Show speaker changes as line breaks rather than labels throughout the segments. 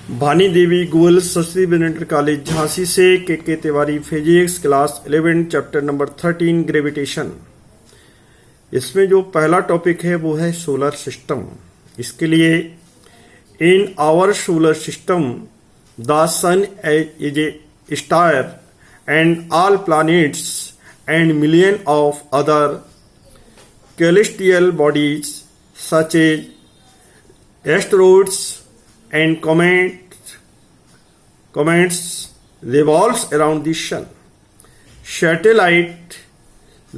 भानी देवी Goyal Saraswati inter college Jhansi से के Tiwari physics class 11 chapter number 13 gravitation. इसमें जो पहला टॉपिक है वो है सोलर सिस्टम। इसके लिए in our solar system the sun is a star and all planets and million of other celestial bodies such as asteroids and comets revolves around the sun. Satellite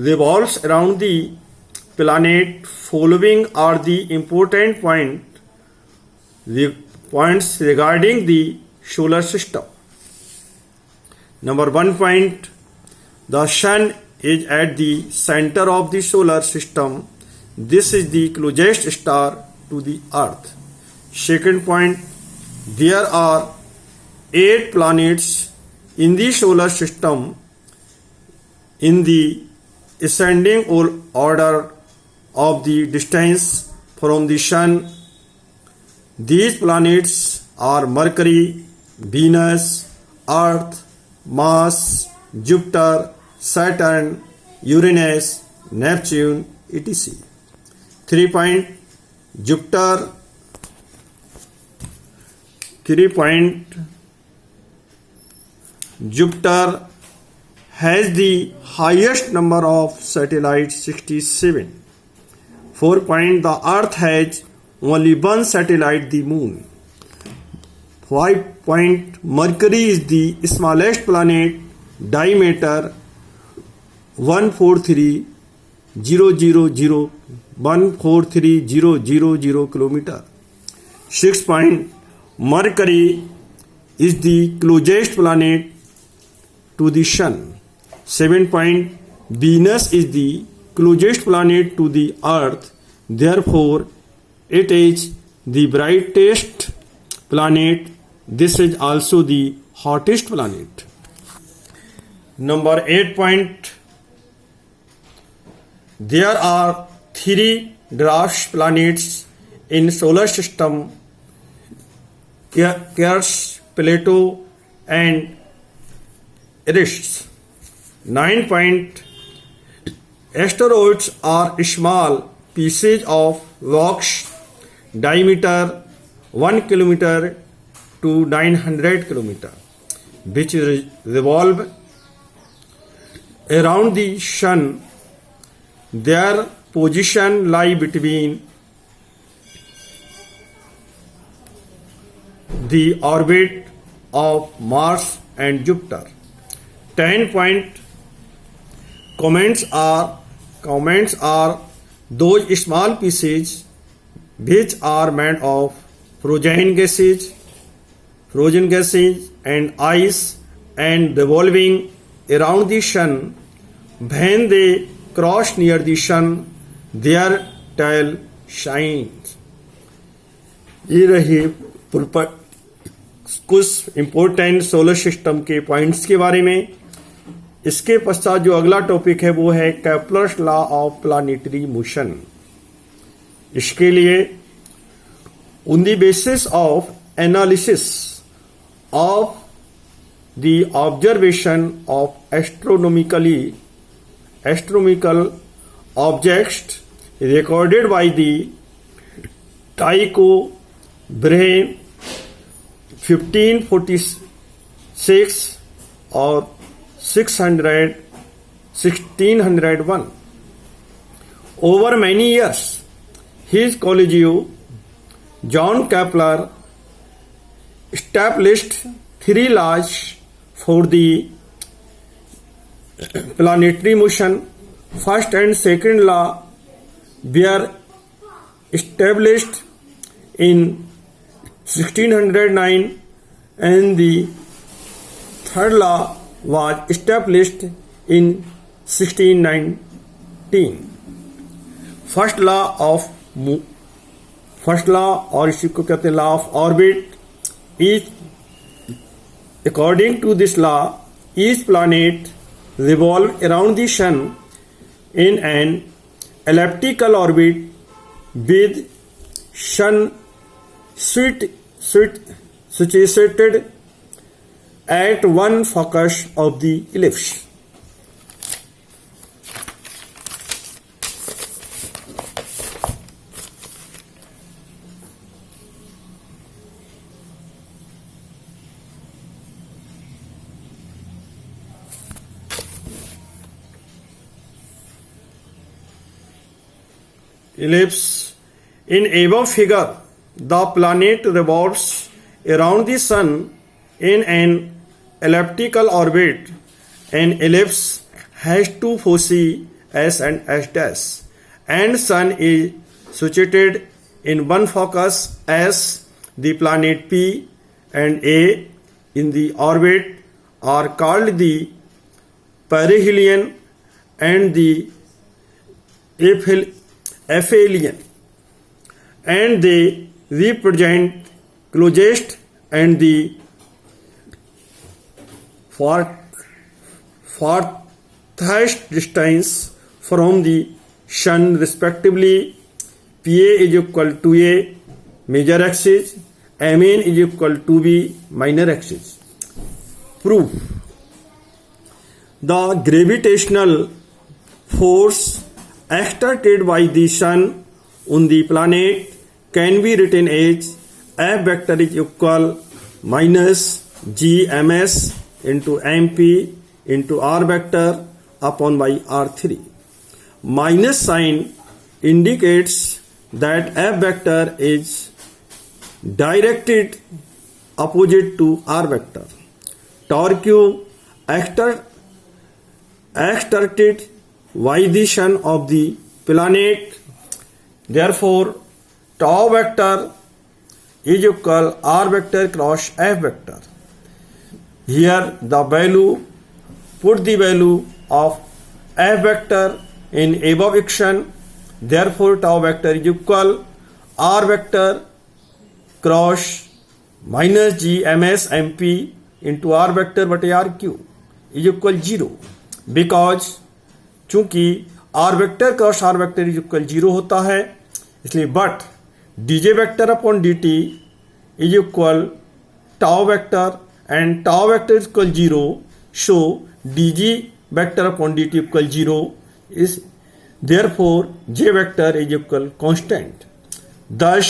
revolves around the planet. Following are the important points regarding the solar system. Number 1 point, the sun is at the center of the solar system. This is the closest star to the earth. Second point, there are 8 planets in the solar system in the ascending order of the distance from the sun. These planets are Mercury, Venus, Earth, Mars, Jupiter, Saturn, Uranus, Neptune, etc. 3 point, Jupiter. 3 point, Jupiter has the highest number of satellites, 67. 4 point, the Earth has only one satellite, the Moon. 5 point, Mercury is the smallest planet, diameter 143,000 kilometer. 6 point, Mercury is the closest planet to the sun. 7 point, Venus is the closest planet to the earth, therefore it is the brightest planet. This is also the hottest planet. Number 8 point, there are 3 dwarf planets in solar system, Ceres, Plato and Eris. 9 point, asteroids are small pieces of rocks, diameter 1 kilometer to 900 kilometer, which revolve around the sun. Their position lie between the orbit of Mars and Jupiter. 10 point, comets are those small pieces which are made of frozen gases and ice and revolving around the sun. When they cross near the sun, their tail shines. ये रहे कुछ important solar system के points के बारे में। इसके पश्चात जो अगला टॉपिक है वो है Kepler's law of planetary motion. इसके लिए on the basis of analysis of the observation of astronomical objects recorded by the Tycho Brahe 1546 or 1601. Over many years, his colleague John Kepler established 3 laws for the planetary motion. First and second law were established in 1609 and the third law was established in 1619. First law और इसी को कहते हैं law of orbit is, according to this law, each planet revolves around the sun in an elliptical orbit with sun situated at one focus of the ellipse. Ellipse. In above figure, the planet revolves around the sun in an elliptical orbit. An ellipse has two foci S and S dash, and sun is situated in one focus S. The planet P and A in the orbit are called the perihelion and the aphelion, and they represent closest and the farthest distance from the sun respectively. PA is equal to A major axis, MN is equal to B minor axis. Proof. The gravitational force exerted by the sun on the planet can be written as F vector is equal minus GMS into MP into R vector upon by R3. Minus sign indicates that F vector is directed opposite to R vector. Torque exerted by the sun of the planet. Therefore, tau vector is equal R vector cross F vector. Here the value, put the value of F vector in above equation. Therefore, tau vector is equal R vector cross minus GMS MP into R vector बटे RQ is equal 0. Because चूंकि R vector cross R vector is equal 0 होता है, इसलिए but dj vector upon dt is equal tau vector and tau vector is equal 0. So dg vector upon dt equal 0 is therefore j vector is equal constant. Thus,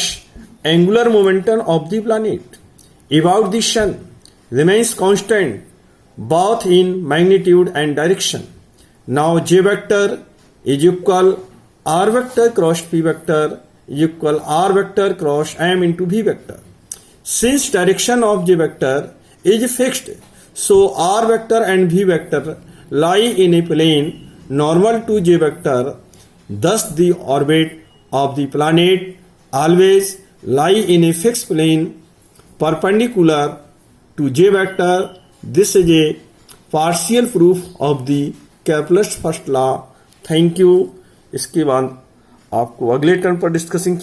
angular momentum of the planet about the sun remains constant both in magnitude and direction. Now j vector is equal r vector cross p vector is equal r vector cross m into v vector. Since direction of j vector is fixed, so r vector and v vector lie in a plane normal to j vector. Thus the orbit of the planet always lie in a fixed plane perpendicular to j vector. This is a partial proof of the Kepler's first law. Thank you. इसके बाद आपको अगले term पर discussing